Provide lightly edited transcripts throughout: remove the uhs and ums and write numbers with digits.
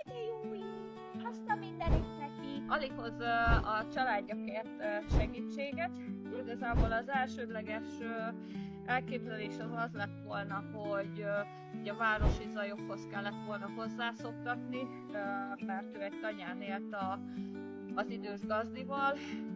De jó, azt a mindenit neki. Alighoz a családja kért segítséget. Igazából az elsődleges elképzelés az lett volna, hogy a városi zajokhoz kellett volna hozzászoktatni, mert ő egy tanyán élt az idős gazdival.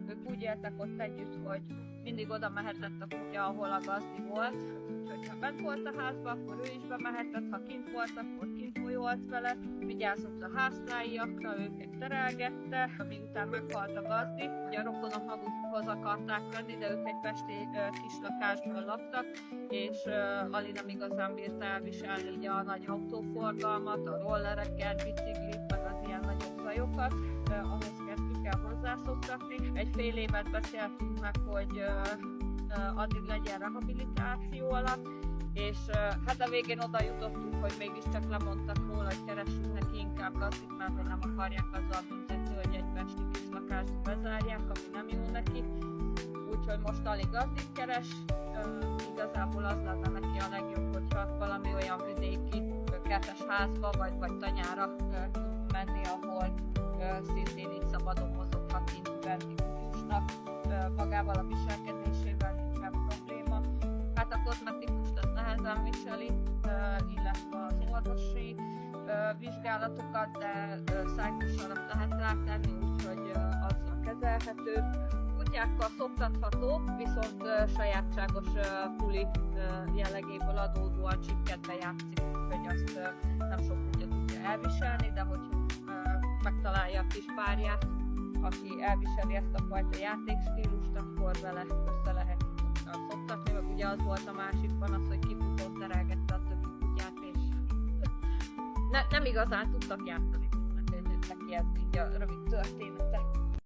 Ők úgy éltek ott együtt, hogy mindig oda mehetett a kutya, ahol a gazdi volt. Úgyhogy ha bent volt a házba, akkor ő is bemehetett, ha kint volt, akkor kint folyólt vele. Vigyázott a háztáiakra, őket terelgette, miután meghalt a gazdi. Ugye a rokonok magukhoz akarták venni, de ők egy pesti kis lakásban laktak, és Ali nem igazán bírta elviselni így a nagy autóforgalmat, a rollereket, biciklit, meg az ilyen nagyobb zajokat. Ahhoz kezdtük el hozzászoktatni. Egy fél évet beszéltünk meg, hogy addig legyen rehabilitáció alatt, és hát a végén oda jutottunk, hogy mégiscsak lemondtak róla, hogy keressünk neki inkább gazdit, mert hogy nem akarják azzal büntetni, hogy egy pesti kis lakást bezárják, ami nem jó neki. Úgyhogy most alig gazdit keres, igazából az lenne neki a legjobb, hogyha valami olyan vidéki kertes házba vagy tanyára tudunk menni, ahol szintén így szabadon mozoghat, kint benti kutyusnak, magával a viselkedésével nincsen probléma. Hát a kozmetikust azt nehezen viseli, illetve az orvosi vizsgálatokat, de szájtos alatt lehet rátenni, úgyhogy azzal kezelhető. Kutyákkal szoktatható, viszont sajátságos puli jellegéből adódóan csipkedbe játszik, úgyhogy azt nem sok kutya tudja elviselni, de hogyha megtalálja a kis párját, aki elviseli ezt a fajta játékstílust, akkor vele össze lehet szoktatni, meg ugye az volt a másikban az, hogy kifutott, terelgette a többi kutyát, és nem igazán tudtak játszani, mert neki ez így a rövid története.